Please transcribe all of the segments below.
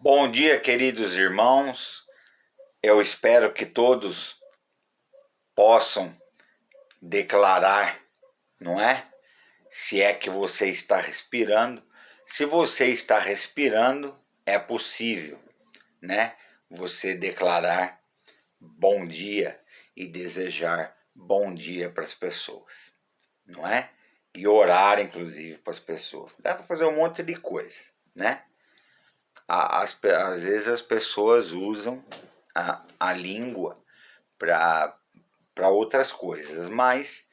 Bom dia, queridos irmãos. Eu espero que todos possam declarar, não é? Se é que você está respirando. Se você está respirando, é possível, né? Você declarar bom dia e desejar bom dia para as pessoas, não é? E orar, inclusive, para as pessoas. Dá para fazer um monte de coisa, né? Às vezes as pessoas usam a língua para outras coisas, mas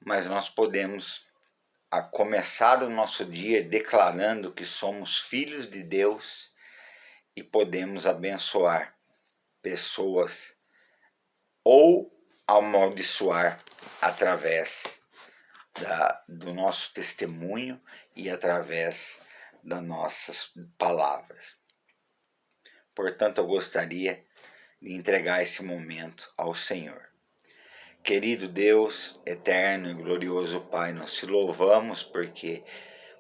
nós podemos começar o nosso dia declarando que somos filhos de Deus e podemos abençoar pessoas ou amaldiçoar através do nosso testemunho e através das nossas palavras. Portanto, eu gostaria de entregar esse momento ao Senhor. Querido Deus, eterno e glorioso Pai, nós te louvamos porque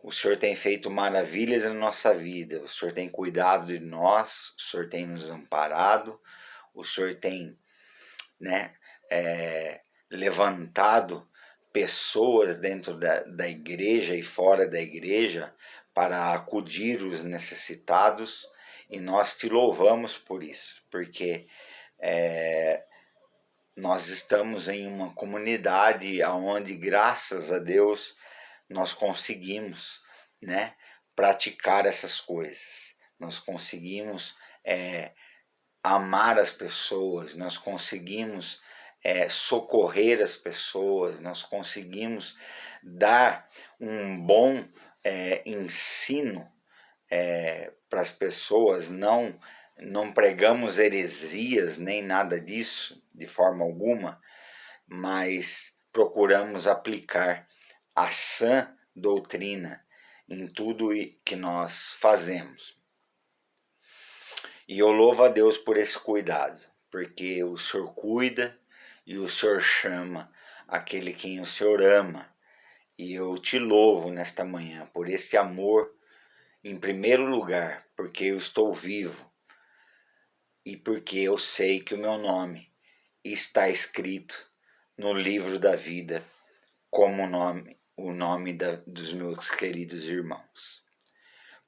o Senhor tem feito maravilhas na nossa vida, o Senhor tem cuidado de nós, o Senhor tem nos amparado, o Senhor tem, levantado pessoas dentro da igreja e fora da igreja para acudir os necessitados, e nós te louvamos por isso, porque nós estamos em uma comunidade onde, graças a Deus, nós conseguimos, praticar essas coisas. Nós conseguimos amar as pessoas, nós conseguimos socorrer as pessoas, nós conseguimos dar um bom ensino para as pessoas, não pregamos heresias nem nada disso, de forma alguma, mas procuramos aplicar a sã doutrina em tudo que nós fazemos. E eu louvo a Deus por esse cuidado, porque o Senhor cuida e o Senhor chama aquele quem o Senhor ama. E eu te louvo nesta manhã por este amor, em primeiro lugar, porque eu estou vivo e porque eu sei que o meu nome está escrito no livro da vida como o nome dos meus queridos irmãos.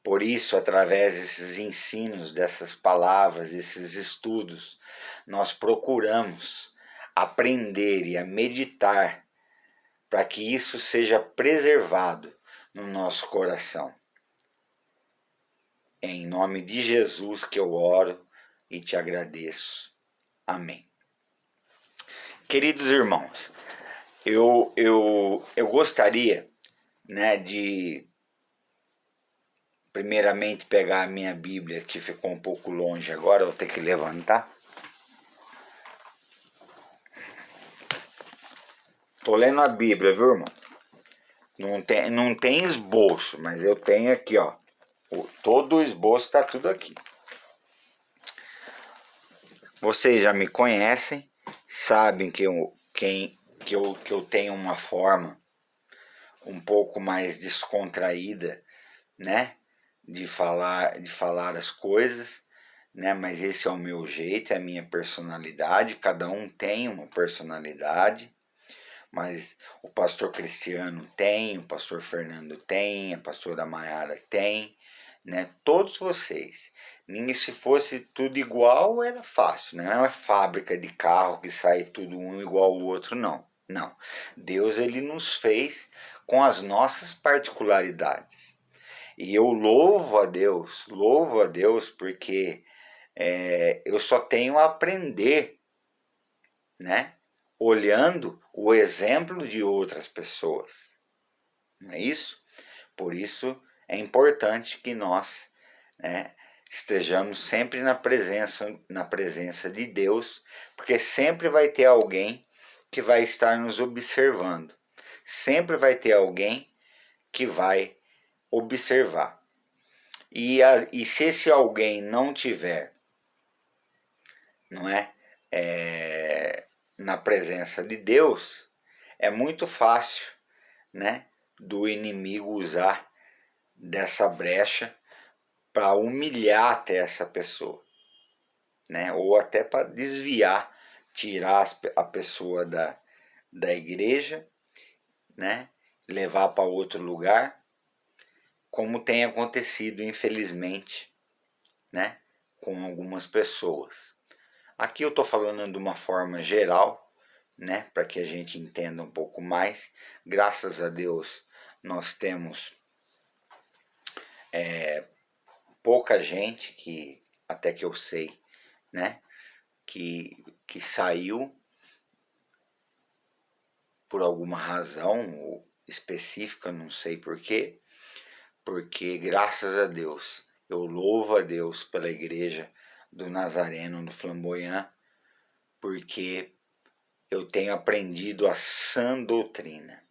Por isso, através desses ensinos, dessas palavras, desses estudos, nós procuramos aprender e a meditar para que isso seja preservado no nosso coração. Em nome de Jesus que eu oro e te agradeço. Amém. Queridos irmãos, eu gostaria, de primeiramente pegar a minha Bíblia, que ficou um pouco longe agora, vou ter que levantar. Estou lendo a Bíblia, viu, irmão? Não tem esboço, mas eu tenho aqui, ó. Todo o esboço está tudo aqui. Vocês já me conhecem, sabem que eu tenho uma forma um pouco mais descontraída, de falar as coisas, mas esse é o meu jeito, é a minha personalidade. Cada um tem uma personalidade, mas o pastor Cristiano tem, o pastor Fernando tem, a pastora Maiara tem, todos vocês. Se fosse tudo igual, era fácil, não é uma fábrica de carro que sai tudo um igual ao outro, não. Deus, ele nos fez com as nossas particularidades. E eu louvo a Deus porque eu só tenho a aprender, olhando o exemplo de outras pessoas. Não é isso? Por isso é importante que nós estejamos sempre na presença de Deus, porque sempre vai ter alguém que vai estar nos observando. Sempre vai ter alguém que vai observar. E se esse alguém não tiver, na presença de Deus, é muito fácil, do inimigo usar dessa brecha para humilhar até essa pessoa, né? Ou até para desviar, tirar a pessoa da igreja, né? Levar para outro lugar, como tem acontecido, infelizmente, né? Com algumas pessoas. Aqui eu estou falando de uma forma geral, né? Para que a gente entenda um pouco mais. Graças a Deus nós temos pouca gente que, até que eu sei, né? Que saiu por alguma razão específica, não sei porquê, porque graças a Deus, eu louvo a Deus pela igreja do Nazareno no Flamboyant, porque eu tenho aprendido a sã doutrina.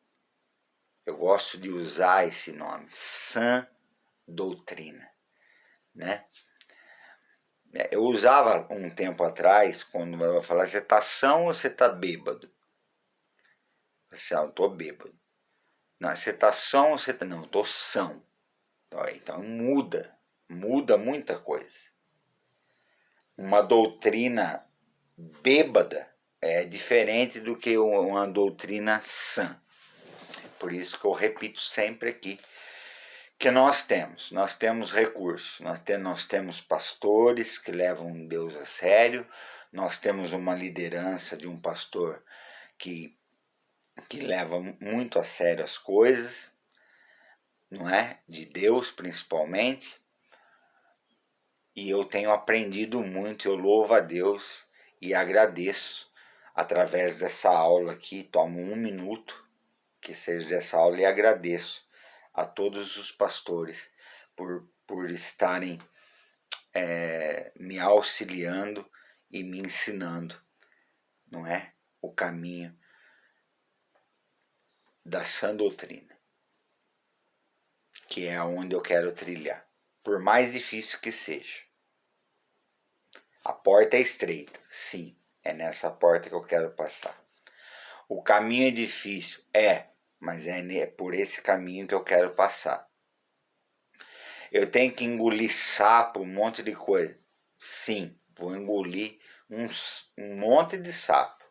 Eu gosto de usar esse nome, sã doutrina, né? Eu usava um tempo atrás, quando eu falava, você tá são ou você tá bêbado? Assim, eu tô bêbado. Não, você tá são ou você tá... Não, eu tô são. Então muda muita coisa. Uma doutrina bêbada é diferente do que uma doutrina sã. Por isso que eu repito sempre aqui que nós temos recursos, nós temos pastores que levam Deus a sério, nós temos uma liderança de um pastor que leva muito a sério as coisas, não é? De Deus principalmente. E eu tenho aprendido muito, eu louvo a Deus e agradeço através dessa aula aqui, tomo 1 minuto que seja dessa aula e agradeço a todos os pastores por estarem me auxiliando e me ensinando, não é? O caminho da sã doutrina, que é onde eu quero trilhar, por mais difícil que seja. A porta é estreita, sim, é nessa porta que eu quero passar. O caminho é difícil, mas é por esse caminho que eu quero passar. Eu tenho que engolir sapo, um monte de coisa. Sim, vou engolir um monte de sapo.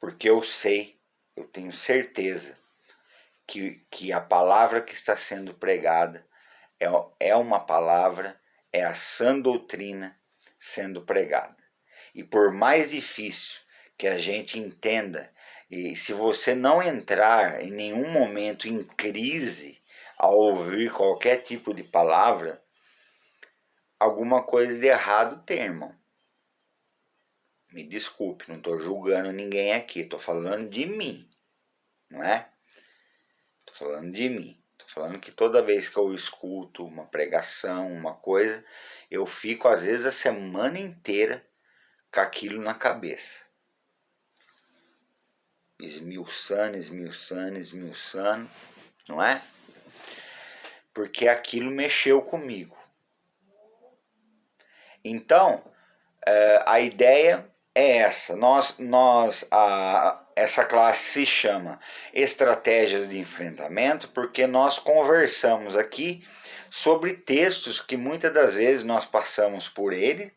Porque eu sei, eu tenho certeza que a palavra que está sendo pregada é uma palavra, é a sã doutrina sendo pregada. E por mais difícil que a gente entenda, e se você não entrar em nenhum momento em crise ao ouvir qualquer tipo de palavra, alguma coisa de errado tem, irmão. Me desculpe, não estou julgando ninguém aqui, estou falando de mim, não é? Estou falando de mim. Estou falando que toda vez que eu escuto uma pregação, uma coisa, eu fico às vezes a semana inteira com aquilo na cabeça. Esmiuçando, não é? Porque aquilo mexeu comigo. Então, a ideia é essa. Essa classe se chama Estratégias de Enfrentamento, porque nós conversamos aqui sobre textos que muitas das vezes nós passamos por ele,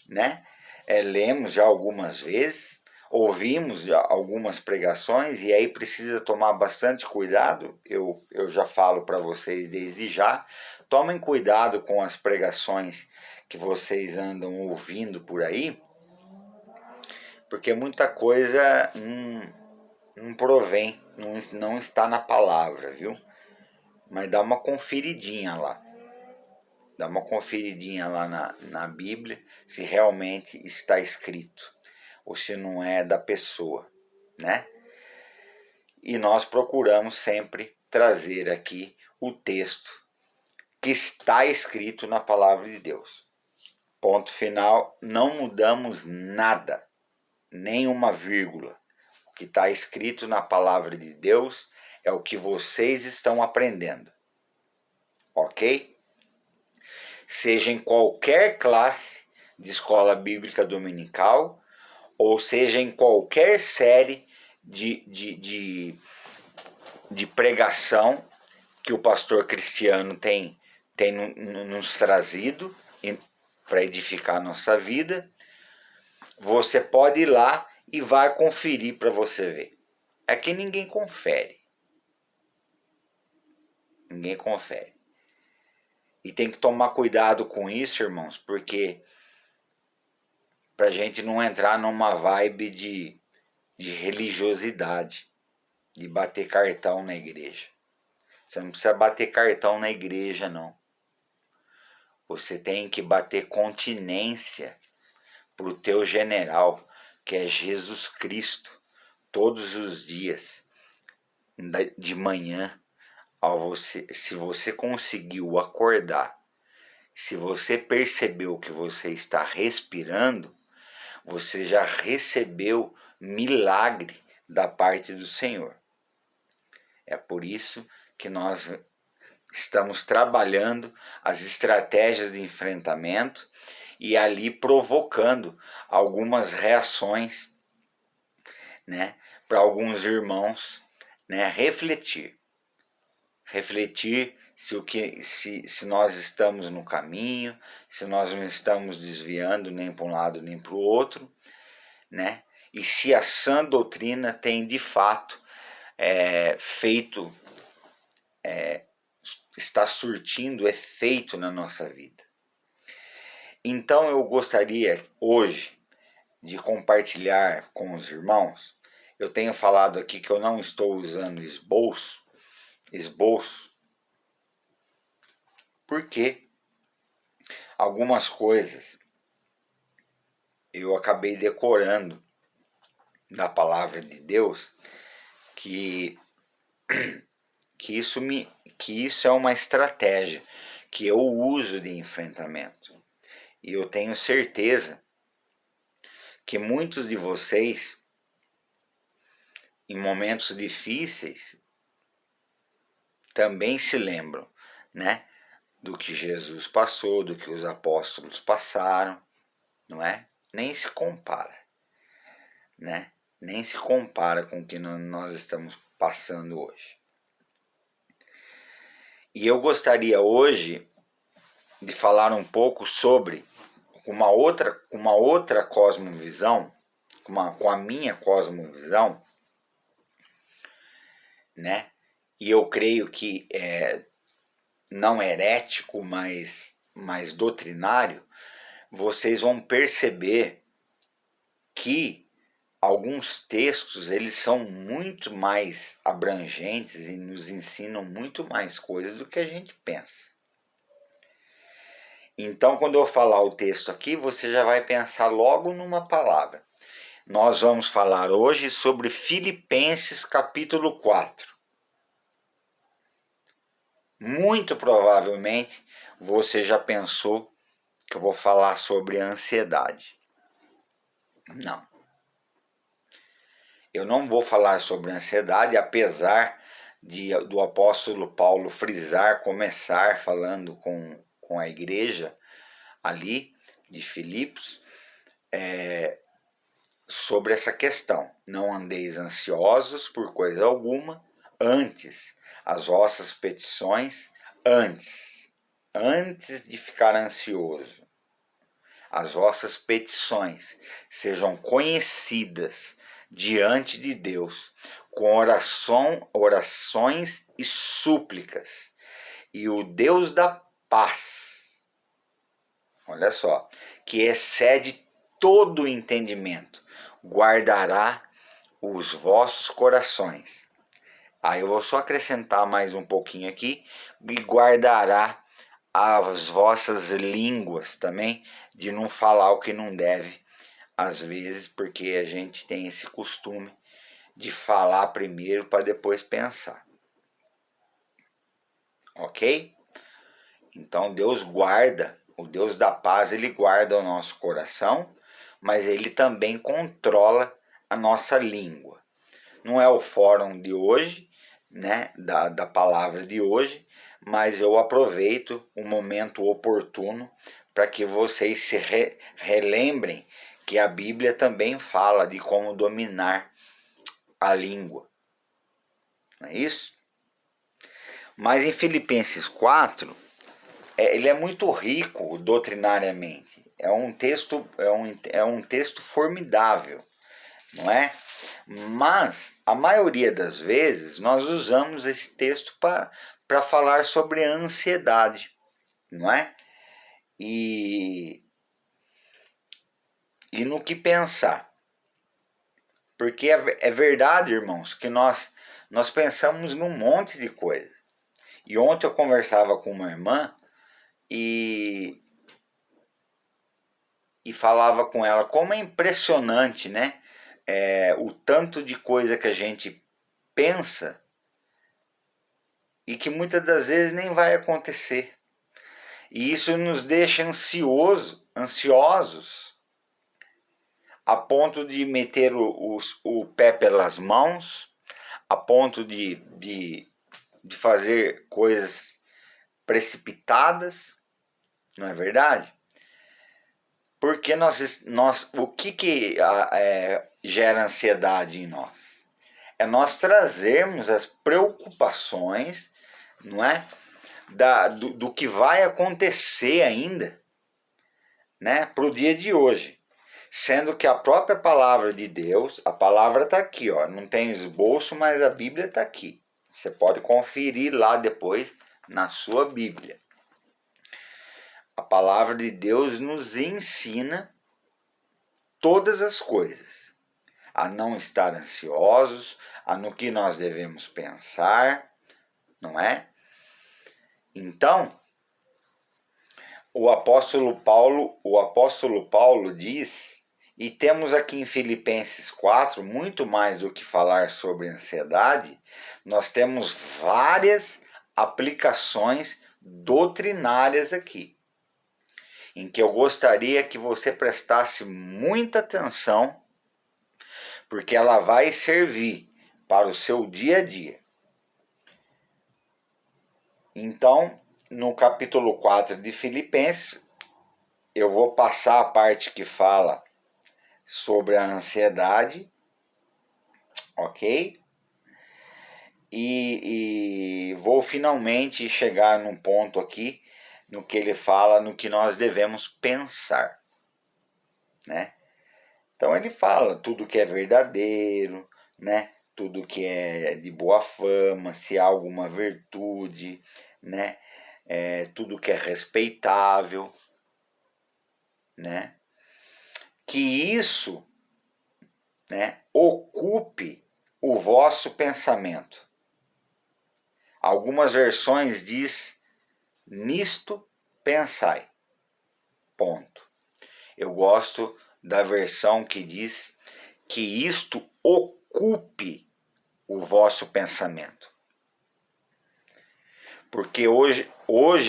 né? Lemos já algumas vezes, ouvimos já algumas pregações, e aí precisa tomar bastante cuidado. Eu já falo para vocês desde já, tomem cuidado com as pregações que vocês andam ouvindo por aí, porque muita coisa não provém, não está na palavra, viu? Mas dá uma conferidinha lá. Dá uma conferidinha lá na Bíblia, se realmente está escrito, ou se não é da pessoa, né? E nós procuramos sempre trazer aqui o texto que está escrito na palavra de Deus. Ponto final, não mudamos nada, nem uma vírgula. O que está escrito na palavra de Deus é o que vocês estão aprendendo. Ok? Seja em qualquer classe de escola bíblica dominical, ou seja em qualquer série de pregação que o pastor Cristiano tem tem nos trazido para edificar a nossa vida, você pode ir lá e vai conferir para você ver. É que ninguém confere. Ninguém confere. E tem que tomar cuidado com isso, irmãos, porque para a gente não entrar numa vibe de religiosidade, de bater cartão na igreja. Você não precisa bater cartão na igreja, não. Você tem que bater continência para o teu general, que é Jesus Cristo, todos os dias, de manhã. Se você conseguiu acordar, se você percebeu que você está respirando, você já recebeu milagre da parte do Senhor. É por isso que nós estamos trabalhando as estratégias de enfrentamento e ali provocando algumas reações, né, para alguns irmãos, né, refletir se nós estamos no caminho, se nós não estamos desviando nem para um lado nem para o outro, né? E se a sã doutrina tem de fato está surtindo efeito na nossa vida. Então eu gostaria hoje de compartilhar com os irmãos. Eu tenho falado aqui que eu não estou usando esboço, porque algumas coisas eu acabei decorando da palavra de Deus que isso é uma estratégia que eu uso de enfrentamento. E eu tenho certeza que muitos de vocês, em momentos difíceis, também se lembram, né, do que Jesus passou, do que os apóstolos passaram, não é? Nem se compara, né? Nem se compara com o que nós estamos passando hoje. E eu gostaria hoje de falar um pouco sobre uma outra cosmovisão, com a minha cosmovisão, né? E eu creio que não herético, mas doutrinário. Vocês vão perceber que alguns textos eles são muito mais abrangentes e nos ensinam muito mais coisas do que a gente pensa. Então, quando eu falar o texto aqui, você já vai pensar logo numa palavra. Nós vamos falar hoje sobre Filipenses capítulo 4. Muito provavelmente você já pensou que eu vou falar sobre a ansiedade. Não. Eu não vou falar sobre ansiedade, apesar do apóstolo Paulo começar falando com a igreja ali de Filipos sobre essa questão. Não andeis ansiosos por coisa alguma, antes as vossas petições, antes de ficar ansioso, as vossas petições sejam conhecidas diante de Deus com orações e súplicas. E o Deus da paz, olha só, que excede todo o entendimento, guardará os vossos corações. Aí eu vou só acrescentar mais um pouquinho aqui, e guardará as vossas línguas também, de não falar o que não deve, às vezes, porque a gente tem esse costume de falar primeiro para depois pensar. Ok? Então Deus guarda, o Deus da paz, ele guarda o nosso coração, mas ele também controla a nossa língua. Não é o fórum de hoje, né, da palavra de hoje, mas eu aproveito o momento oportuno para que vocês se relembrem que a Bíblia também fala de como dominar a língua. Não é isso? Mas em Filipenses 4, ele é muito rico doutrinariamente. É um texto formidável, não é? Mas a maioria das vezes nós usamos esse texto para falar sobre a ansiedade, não é? E no que pensar. Porque é verdade, irmãos, que nós pensamos num monte de coisa. E ontem eu conversava com uma irmã e falava com ela como é impressionante, né? O tanto de coisa que a gente pensa e que muitas das vezes nem vai acontecer. E isso nos deixa ansiosos, a ponto de meter o pé pelas mãos, a ponto de fazer coisas precipitadas, não é verdade? Porque o que gera ansiedade em nós? É nós trazermos as preocupações, não é? Do que vai acontecer ainda, né? Para o dia de hoje. Sendo que a própria palavra de Deus, a palavra está aqui, ó, não tem esboço, mas a Bíblia está aqui. Você pode conferir lá depois na sua Bíblia. A palavra de Deus nos ensina todas as coisas, a não estar ansiosos, a no que nós devemos pensar, não é? Então, o apóstolo Paulo diz, e temos aqui em Filipenses 4, muito mais do que falar sobre ansiedade, nós temos várias aplicações doutrinárias aqui, em que eu gostaria que você prestasse muita atenção, porque ela vai servir para o seu dia a dia. Então, no capítulo 4 de Filipenses, eu vou passar a parte que fala sobre a ansiedade, ok? E vou finalmente chegar num ponto aqui, no que ele fala, no que nós devemos pensar, né? Então ele fala tudo que é verdadeiro, né? Tudo que é de boa fama, se há alguma virtude, né? Tudo que é respeitável, né? Que isso, né, ocupe o vosso pensamento. Algumas versões diz, nisto pensai. Ponto. Eu gosto da versão que diz que isto ocupe o vosso pensamento. Porque hoje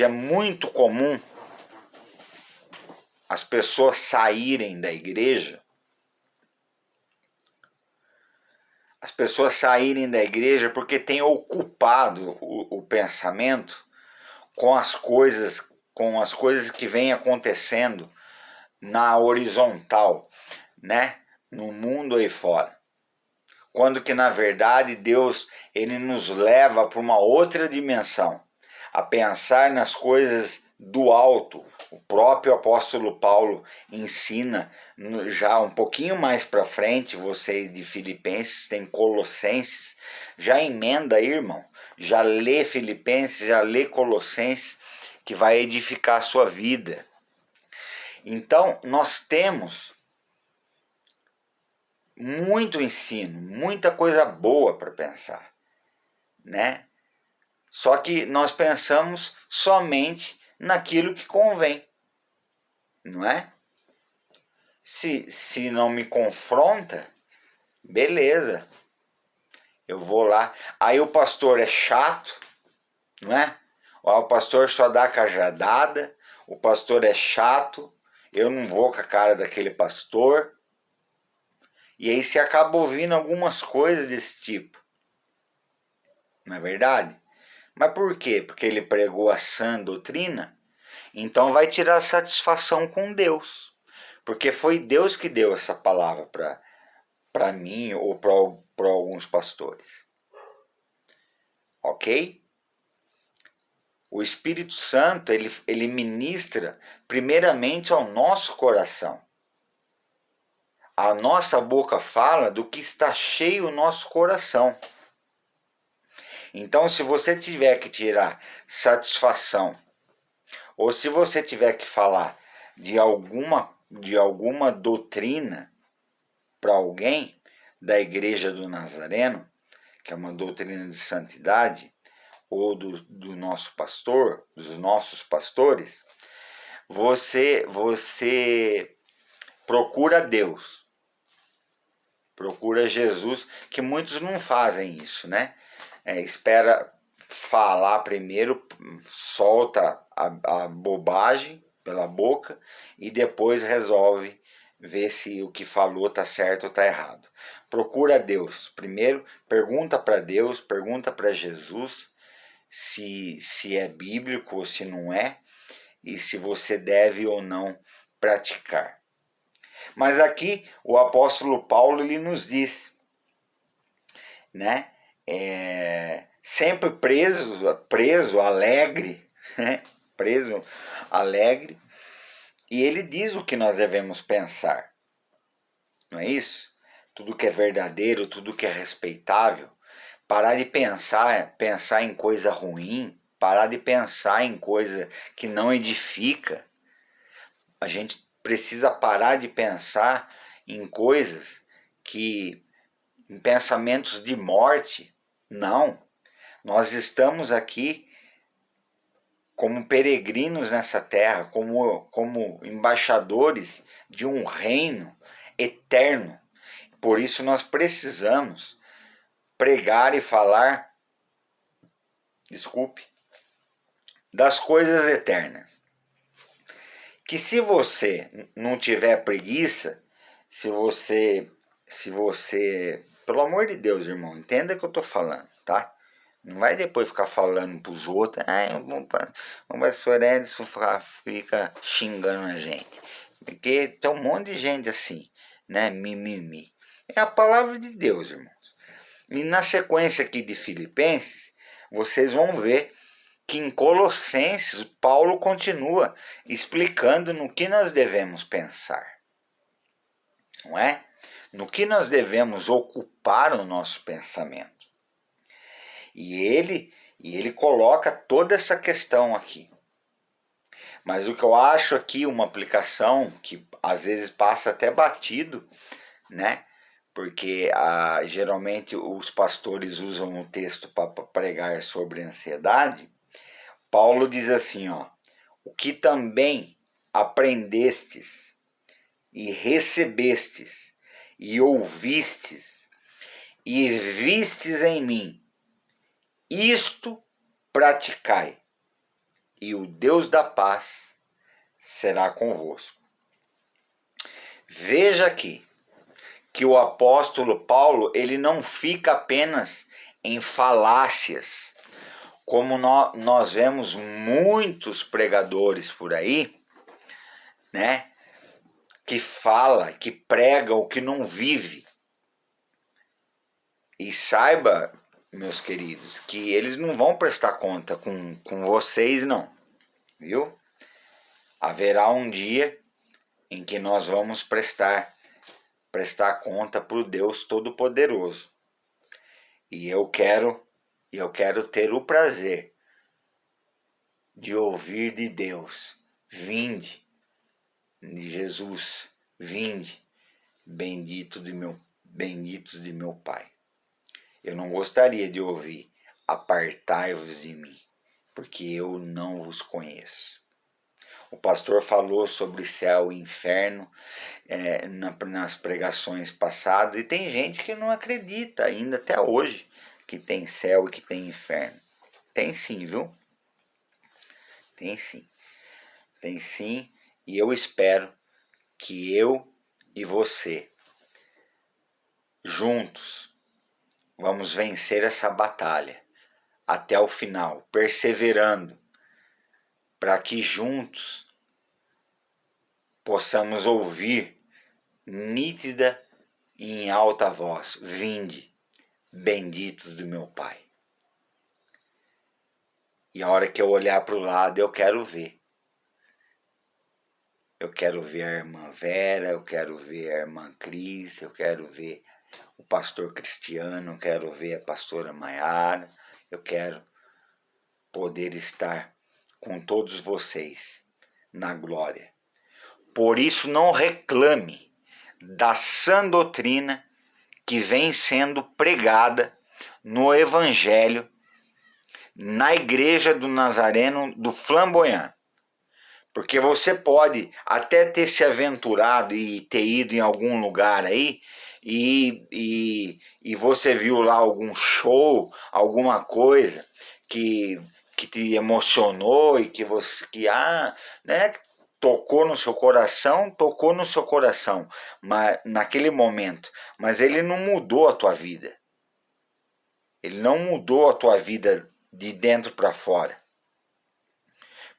é muito comum as pessoas saírem da igreja, porque têm ocupado o pensamento com as coisas que vêm acontecendo na horizontal, né? No mundo aí fora. Quando que na verdade Deus ele nos leva para uma outra dimensão, a pensar nas coisas do alto. O próprio apóstolo Paulo ensina já um pouquinho mais para frente, vocês de Filipenses, tem Colossenses, já emenda aí, irmão, já lê Filipenses, já lê Colossenses, que vai edificar a sua vida. Então, nós temos muito ensino, muita coisa boa para pensar, né? Só que nós pensamos somente naquilo que convém, não é? Se não me confronta, beleza, eu vou lá. Aí o pastor é chato, não é? O pastor só dá cajadada, o pastor é chato, eu não vou com a cara daquele pastor. E aí você acaba ouvindo algumas coisas desse tipo. Não é verdade? Mas por quê? Porque ele pregou a sã doutrina? Então vai tirar satisfação com Deus. Porque foi Deus que deu essa palavra para mim ou para alguns pastores. Ok? O Espírito Santo, ele ministra primeiramente ao nosso coração. A nossa boca fala do que está cheio o nosso coração. Então, se você tiver que tirar satisfação, ou se você tiver que falar de alguma doutrina para alguém da Igreja do Nazareno, que é uma doutrina de santidade, ou do nosso pastor, dos nossos pastores, você procura Deus, procura Jesus, que muitos não fazem isso, né? Espera falar primeiro, solta a bobagem pela boca e depois resolve ver se o que falou está certo ou está errado. Procura Deus. Primeiro, pergunta para Deus, pergunta para Jesus se é bíblico ou se não é, e se você deve ou não praticar. Mas aqui o apóstolo Paulo ele nos diz, né? Sempre preso, alegre, né? Preso, alegre, e ele diz o que nós devemos pensar, não é isso? Tudo que é verdadeiro, tudo que é respeitável, parar de pensar em coisa ruim, parar de pensar em coisa que não edifica. A gente precisa parar de pensar em coisas em pensamentos de morte. Não, nós estamos aqui como peregrinos nessa terra, como embaixadores de um reino eterno. Por isso nós precisamos pregar e falar, das coisas eternas. Que se você não tiver preguiça, se você, pelo amor de Deus, irmão, entenda o que eu estou falando, tá? Não vai depois ficar falando pros outros, o pastor Edson fica xingando a gente. Porque tem um monte de gente assim, né? Mimimi. É a palavra de Deus, irmãos. E na sequência aqui de Filipenses, vocês vão ver que em Colossenses, Paulo continua explicando no que nós devemos pensar. Não é? No que nós devemos ocupar o nosso pensamento. E ele coloca toda essa questão aqui. Mas o que eu acho aqui uma aplicação que às vezes passa até batido, né? Porque geralmente os pastores usam o texto para pregar sobre ansiedade. Paulo diz assim, ó: o que também aprendestes e recebestes e ouvistes e vistes em mim, isto praticai, e o Deus da paz será convosco. Veja aqui que o apóstolo Paulo ele não fica apenas em falácias, como nós vemos muitos pregadores por aí, né, que prega o que não vive. E saiba, meus queridos, que eles não vão prestar conta com vocês, não. Viu? Haverá um dia em que nós vamos prestar conta para o Deus Todo-Poderoso. E eu quero ter o prazer de ouvir de Deus: vinde, de Jesus, vinde, benditos de meu Pai. Eu não gostaria de ouvir: apartai-vos de mim, porque eu não vos conheço. O pastor falou sobre céu e inferno nas pregações passadas, e tem gente que não acredita ainda até hoje que tem céu e que tem inferno. Tem sim, viu? Tem sim. Tem sim, e eu espero que eu e você, juntos, vamos vencer essa batalha até o final, perseverando, para que juntos possamos ouvir nítida e em alta voz: vinde, benditos do meu Pai. E a hora que eu olhar para o lado, eu quero ver. Eu quero ver a irmã Vera, eu quero ver a irmã Cris, eu quero ver o pastor Cristiano, eu quero ver a pastora Maiara, eu quero poder estar com todos vocês na glória. Por isso não reclame da sã doutrina que vem sendo pregada no Evangelho, na igreja do Nazareno do Flamboyant. Porque você pode até ter se aventurado e ter ido em algum lugar aí e você viu lá algum show, alguma coisa que te emocionou e que você né, tocou no seu coração, mas naquele momento, mas ele não mudou a tua vida. Ele não mudou a tua vida de dentro para fora.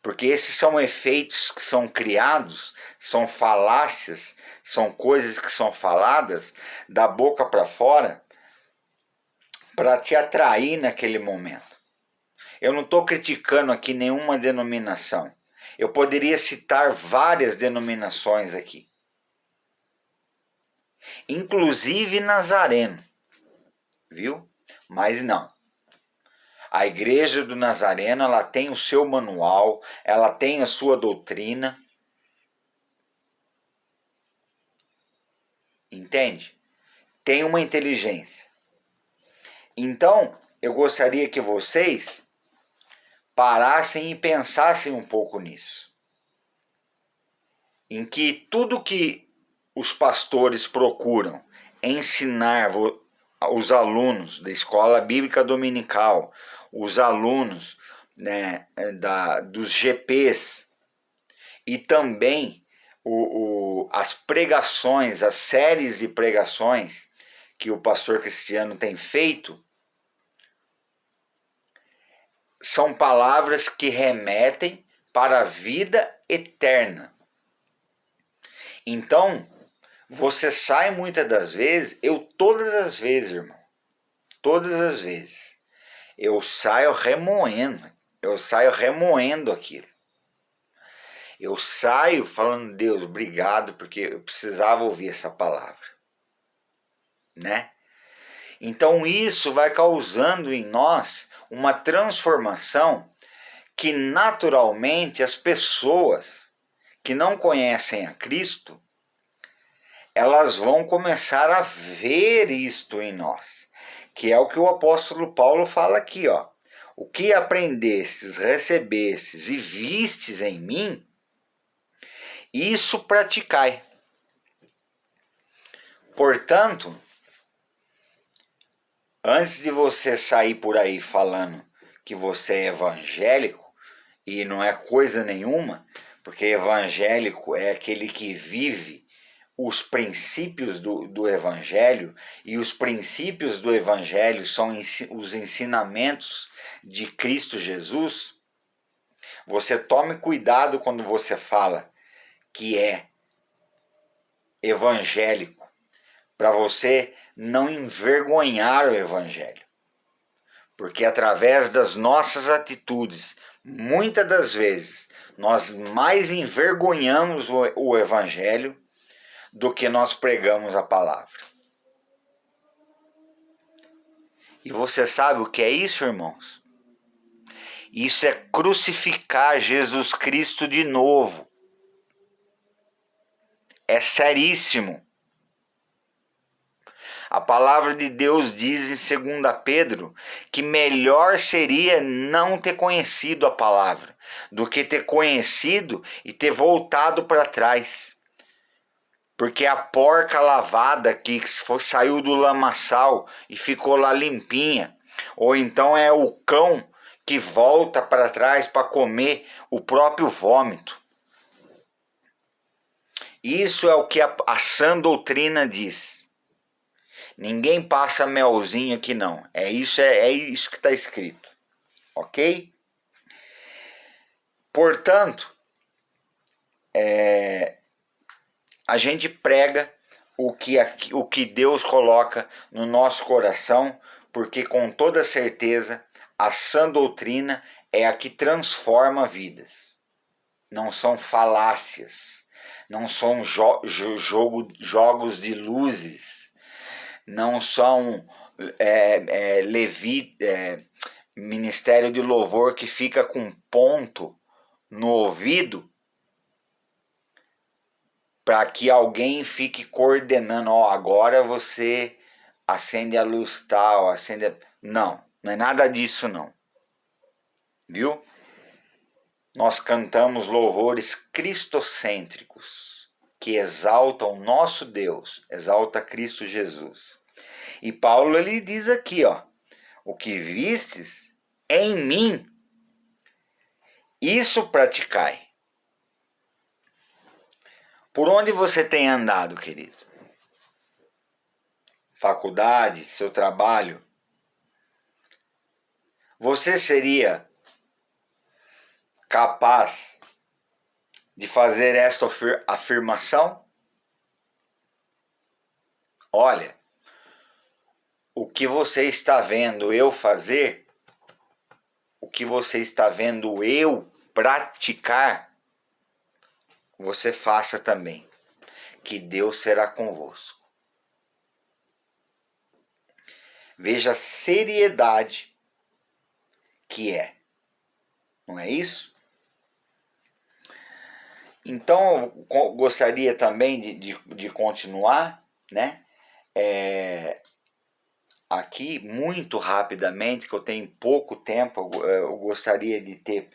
Porque esses são efeitos que são criados, são falácias, são coisas que são faladas da boca para fora para te atrair naquele momento. Eu não estou criticando aqui nenhuma denominação. Eu poderia citar várias denominações aqui. Inclusive Nazareno, viu? Mas não. A igreja do Nazareno, ela tem o seu manual, ela tem a sua doutrina. Entende? Tem uma inteligência. Então, eu gostaria que vocês parassem e pensassem um pouco nisso. Em que tudo que os pastores procuram ensinar os alunos da escola bíblica dominical, os alunos, né, dos GPs e também as pregações, as séries de pregações que o pastor Cristiano tem feito, são palavras que remetem para a vida eterna. Então, você sai muitas das vezes, todas as vezes, irmão, todas as vezes, eu saio remoendo aquilo. Eu saio falando, Deus, obrigado, porque eu precisava ouvir essa palavra, né? Então isso vai causando em nós uma transformação que naturalmente as pessoas que não conhecem a Cristo, elas vão começar a ver isto em nós, que é o que o apóstolo Paulo fala aqui, ó. O que aprendestes, recebestes e vistes em mim, isso praticai. Portanto, antes de você sair por aí falando que você é evangélico, e não é coisa nenhuma, porque evangélico é aquele que vive os princípios do evangelho, e os princípios do evangelho são os ensinamentos de Cristo Jesus. Você tome cuidado quando você fala que é evangélico, para você não envergonhar o evangelho. Porque através das nossas atitudes, muitas das vezes, nós mais envergonhamos o evangelho do que nós pregamos a palavra. E você sabe o que é isso, irmãos? Isso é crucificar Jesus Cristo de novo. É seríssimo. A palavra de Deus diz em 2 Pedro que melhor seria não ter conhecido a palavra do que ter conhecido e ter voltado para trás. Porque a porca lavada que saiu do lamaçal e ficou lá limpinha, ou então é o cão que volta para trás para comer o próprio vômito. Isso é o que a sã doutrina diz. Ninguém passa melzinho aqui não. É isso que está escrito. Ok? Portanto, a gente prega o que Deus coloca no nosso coração, porque com toda certeza a sã doutrina é a que transforma vidas. Não são falácias, não são jogos de luzes, não são ministério de louvor que fica com ponto no ouvido para que alguém fique coordenando, agora você acende a luz tal, Não é nada disso não. Viu? Nós cantamos louvores cristocêntricos, que exaltam nosso Deus, exalta Cristo Jesus. E Paulo ele diz aqui, o que vistes em mim, isso praticai. Por onde você tem andado, querido? Faculdade, seu trabalho? Você seria capaz de fazer esta afirmação? Olha, o que você está vendo eu fazer, o que você está vendo eu praticar, você faça também, que Deus será convosco. Veja a seriedade que é, não é isso? Então, eu gostaria também de continuar, né? Aqui, muito rapidamente, que eu tenho pouco tempo, eu gostaria de ter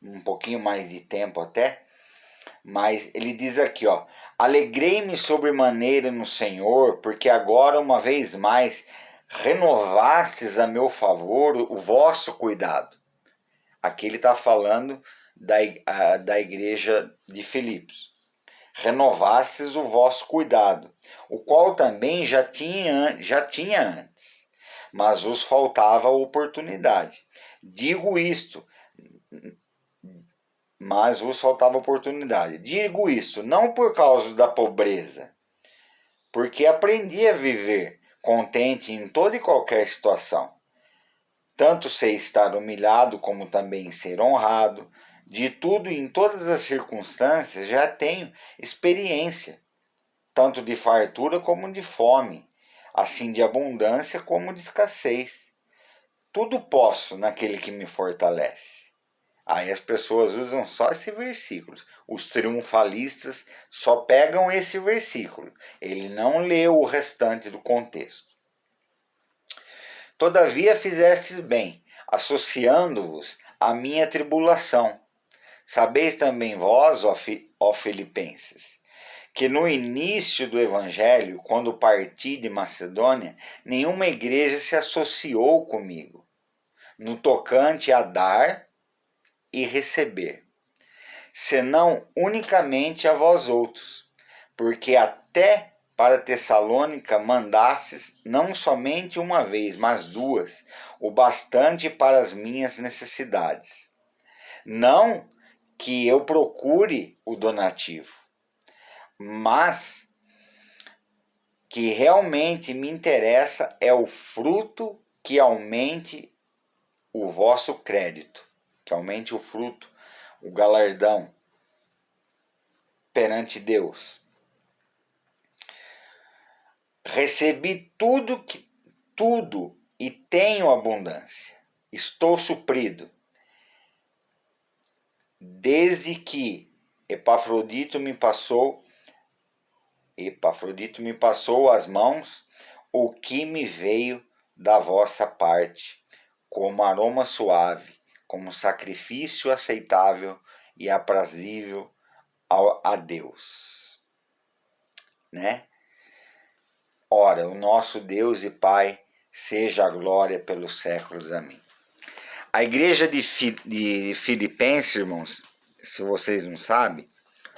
um pouquinho mais de tempo até, mas ele diz aqui, alegrei-me sobremaneira no Senhor, porque agora, uma vez mais, renovastes a meu favor o vosso cuidado. Aqui ele está falando da igreja de Filipos. Renovastes o vosso cuidado, o qual também já tinha antes, mas vos faltava oportunidade. Digo isto, não por causa da pobreza, porque aprendi a viver contente em toda e qualquer situação. Tanto sei estar humilhado como também ser honrado. De tudo e em todas as circunstâncias já tenho experiência, tanto de fartura como de fome, assim de abundância como de escassez. Tudo posso naquele que me fortalece. Aí as pessoas usam só esse versículo. Os triunfalistas só pegam esse versículo. Ele não lê o restante do contexto. Todavia fizestes bem, associando-vos à minha tribulação. Sabeis também vós, ó Filipenses, que no início do Evangelho, quando parti de Macedônia, nenhuma igreja se associou comigo, no tocante a dar e receber, senão unicamente a vós outros, porque até para Tessalônica mandastes não somente uma vez, mas duas, o bastante para as minhas necessidades. Não que eu procure o donativo, mas que realmente me interessa é o fruto que aumente o vosso crédito, que aumente o fruto, o galardão perante Deus. Recebi tudo e tenho abundância. Estou suprido. Desde que Epafrodito me passou às mãos o que me veio da vossa parte, como aroma suave, como sacrifício aceitável e aprazível a Deus. Né? Ora, o nosso Deus e Pai, seja a glória pelos séculos. Amém. A igreja de Filipenses, irmãos, se vocês não sabem,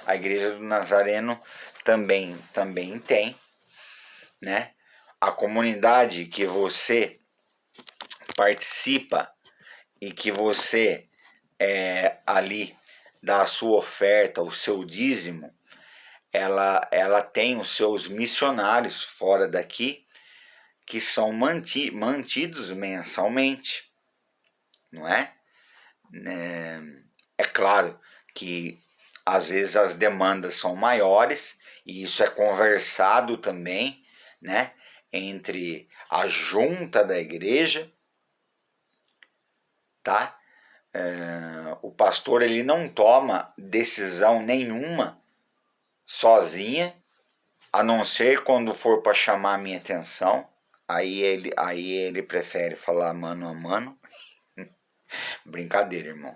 a igreja do Nazareno também tem, né? A comunidade que você participa e que você ali dá a sua oferta, o seu dízimo, ela tem os seus missionários fora daqui que são mantidos mensalmente, não é? É claro que às vezes as demandas são maiores e isso é conversado também, né, entre a junta da igreja, tá? O pastor ele não toma decisão nenhuma sozinha, a não ser quando for para chamar a minha atenção. Aí ele prefere falar mano a mano. Brincadeira, irmão.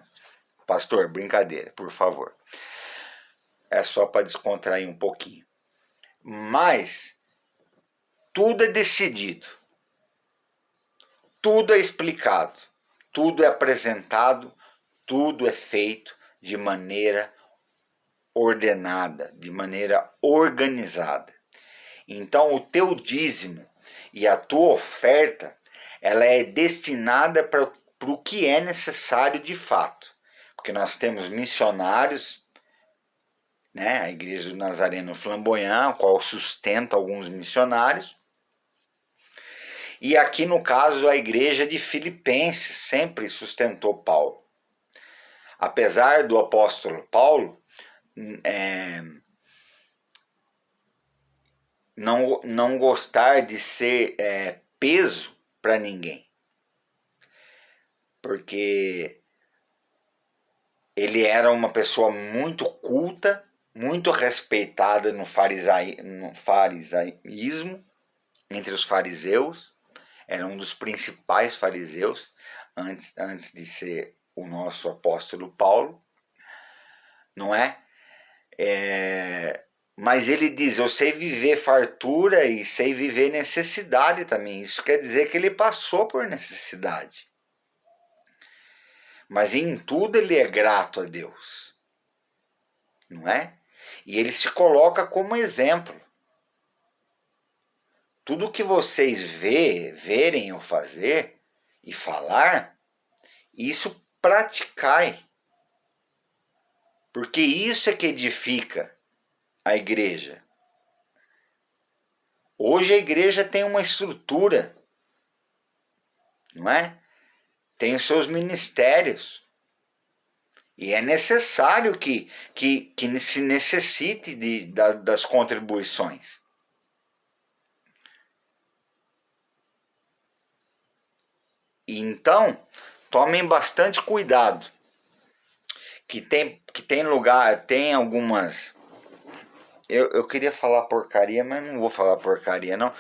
Pastor, brincadeira, por favor. É só para descontrair um pouquinho. Mas tudo é decidido. Tudo é explicado. Tudo é apresentado. Tudo é feito de maneira ordenada, de maneira organizada. Então, o teu dízimo e a tua oferta, ela é destinada para o que é necessário de fato. Porque nós temos missionários, né? A Igreja do Nazareno Flamboyant, a qual sustenta alguns missionários. E aqui no caso a Igreja de Filipenses sempre sustentou Paulo. Apesar do apóstolo Paulo não gostar de ser peso para ninguém. Porque ele era uma pessoa muito culta, muito respeitada no farisaísmo, entre os fariseus. Era um dos principais fariseus, antes de ser o nosso apóstolo Paulo, não é? Mas ele diz, eu sei viver fartura e sei viver necessidade também. Isso quer dizer que ele passou por necessidade. Mas em tudo ele é grato a Deus, não é? E ele se coloca como exemplo. Tudo que vocês verem eu fazer e falar, isso praticai. Porque isso é que edifica a igreja. Hoje a igreja tem uma estrutura, não é? Tem os seus ministérios. E é necessário que se necessite das contribuições. Então, tomem bastante cuidado. Que tem lugar, tem algumas... Eu queria falar porcaria, mas não vou falar porcaria, não.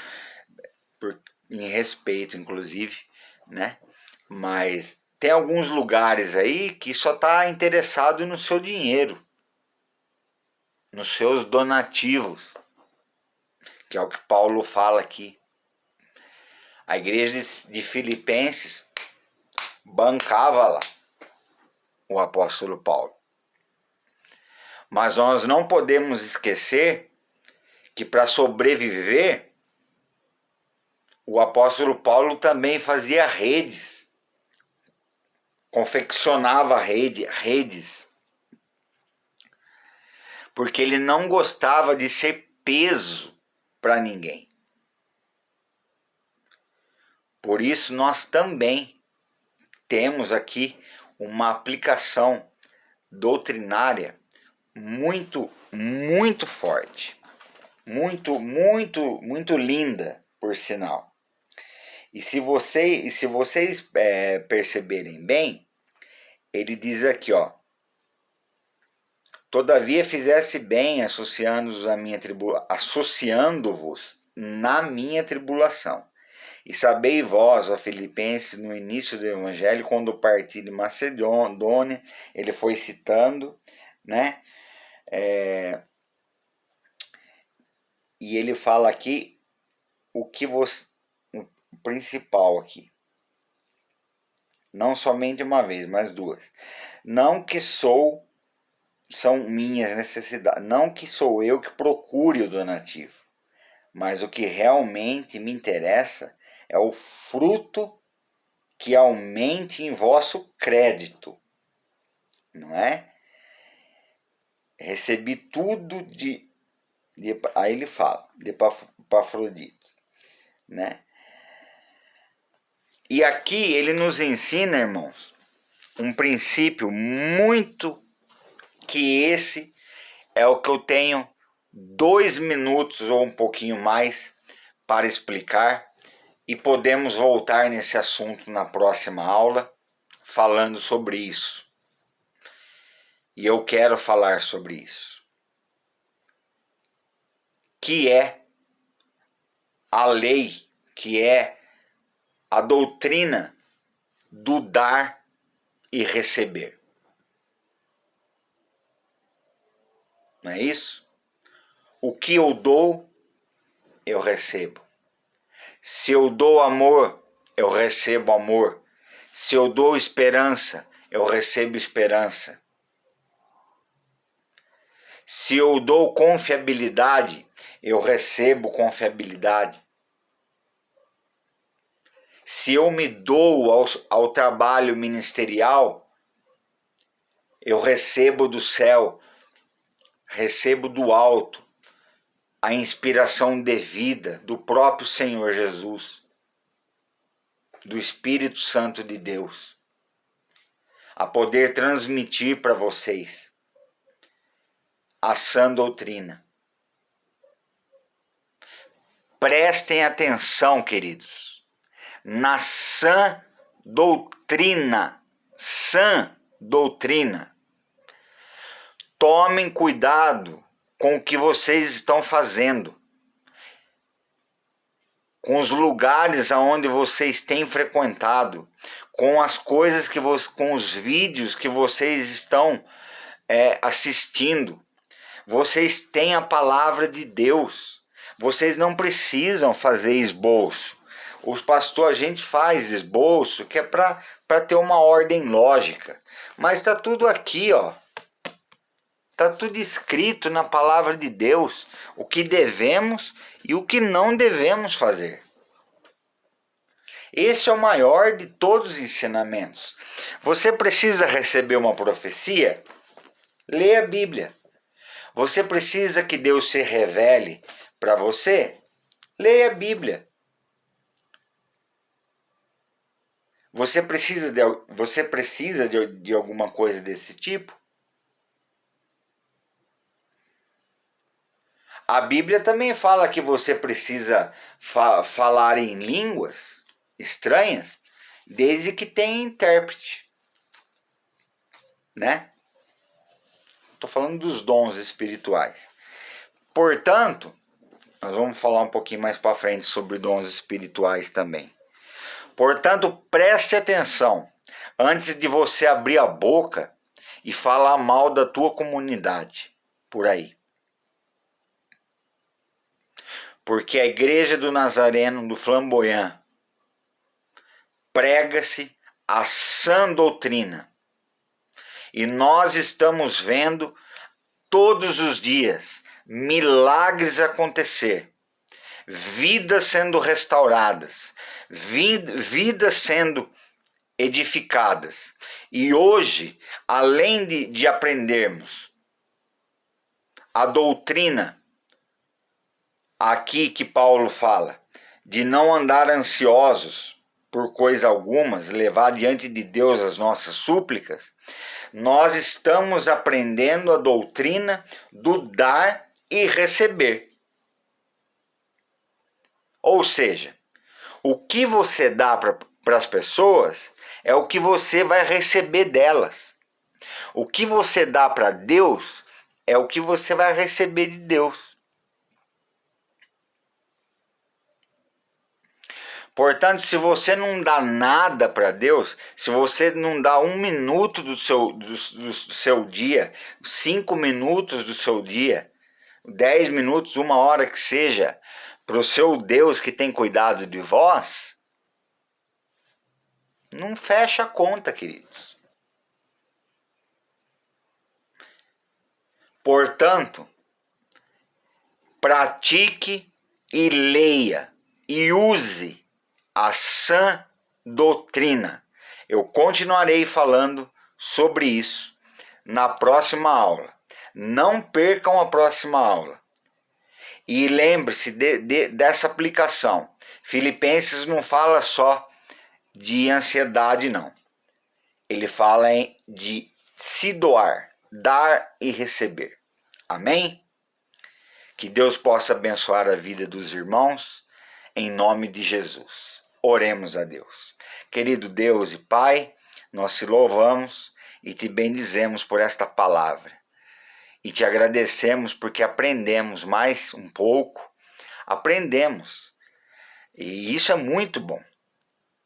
Em respeito, inclusive, né? Mas tem alguns lugares aí que só está interessado no seu dinheiro, nos seus donativos, que é o que Paulo fala aqui. A igreja de Filipenses bancava lá o apóstolo Paulo. Mas nós não podemos esquecer que para sobreviver, o apóstolo Paulo também fazia redes, confeccionava redes, porque ele não gostava de ser peso para ninguém. Por isso nós também temos aqui uma aplicação doutrinária muito, muito forte, muito linda, por sinal. E se vocês perceberem bem, ele diz aqui, ó: todavia fizesse bem associando-vos na minha tribulação. E sabei vós, ó Filipenses, no início do Evangelho, quando parti de Macedônia, ele foi citando, né? E ele fala aqui o principal aqui. Não somente uma vez, mas duas. Não que são minhas necessidades, não que sou eu que procure o donativo, mas o que realmente me interessa é o fruto que aumente em vosso crédito, não é? Recebi tudo aí ele fala, de Epafrodito, né? E aqui ele nos ensina, irmãos, um princípio muito que esse é o que eu tenho 2 minutos ou um pouquinho mais para explicar e podemos voltar nesse assunto na próxima aula falando sobre isso. E eu quero falar sobre isso. Que é a lei, que é a doutrina do dar e receber. Não é isso? O que eu dou, eu recebo. Se eu dou amor, eu recebo amor. Se eu dou esperança, eu recebo esperança. Se eu dou confiabilidade, eu recebo confiabilidade. Se eu me dou ao trabalho ministerial, eu recebo do céu, recebo do alto a inspiração devida do próprio Senhor Jesus, do Espírito Santo de Deus, a poder transmitir para vocês a sã doutrina. Prestem atenção, queridos, na sã doutrina. Tomem cuidado com o que vocês estão fazendo, com os lugares aonde vocês têm frequentado, com as coisas com os vídeos que vocês estão assistindo. Vocês têm a palavra de Deus. Vocês não precisam fazer esboço. Os pastores, a gente faz esboço que é para ter uma ordem lógica. Mas está tudo aqui, ó. Está tudo escrito na palavra de Deus. O que devemos e o que não devemos fazer. Esse é o maior de todos os ensinamentos. Você precisa receber uma profecia? Leia a Bíblia. Você precisa que Deus se revele para você? Leia a Bíblia. Você precisa de alguma coisa desse tipo? A Bíblia também fala que você precisa falar em línguas estranhas, desde que tenha intérprete, né? Estou falando dos dons espirituais. Portanto, nós vamos falar um pouquinho mais para frente sobre dons espirituais também. Portanto, preste atenção antes de você abrir a boca e falar mal da tua comunidade por aí. Porque a igreja do Nazareno, do Flamboyant, prega-se a sã doutrina. E nós estamos vendo todos os dias milagres acontecer, vidas sendo restauradas, vidas sendo edificadas. E hoje, além de aprendermos a doutrina aqui que Paulo fala, de não andar ansiosos por coisa alguma, levar diante de Deus as nossas súplicas, nós estamos aprendendo a doutrina do dar e receber. Ou seja, o que você dá para as pessoas é o que você vai receber delas. O que você dá para Deus é o que você vai receber de Deus. Portanto, se você não dá nada para Deus, se você não dá 1 minuto do seu dia, 5 minutos do seu dia, 10 minutos, 1 hora que seja, para o seu Deus que tem cuidado de vós, não fecha a conta, queridos. Portanto, pratique e leia e use a sã doutrina. Eu continuarei falando sobre isso na próxima aula. Não percam a próxima aula. E lembre-se dessa aplicação. Filipenses não fala só de ansiedade, não. ele fala de se doar, dar e receber. Amém? Que Deus possa abençoar a vida dos irmãos, em nome de Jesus. Oremos a Deus. Querido Deus e Pai, nós te louvamos e te bendizemos por esta palavra. E te agradecemos porque aprendemos mais um pouco, aprendemos. E isso é muito bom,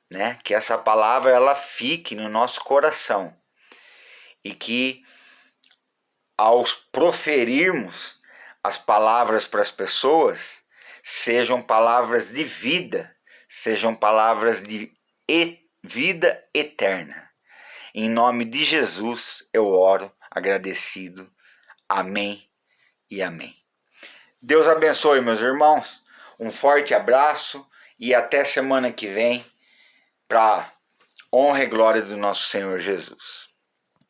né? Que essa palavra ela fique no nosso coração. E que ao proferirmos as palavras para as pessoas, sejam palavras de vida, sejam palavras de vida eterna. Em nome de Jesus eu oro, agradecido. Amém e amém. Deus abençoe, meus irmãos. Um forte abraço e até semana que vem, para honra e glória do nosso Senhor Jesus.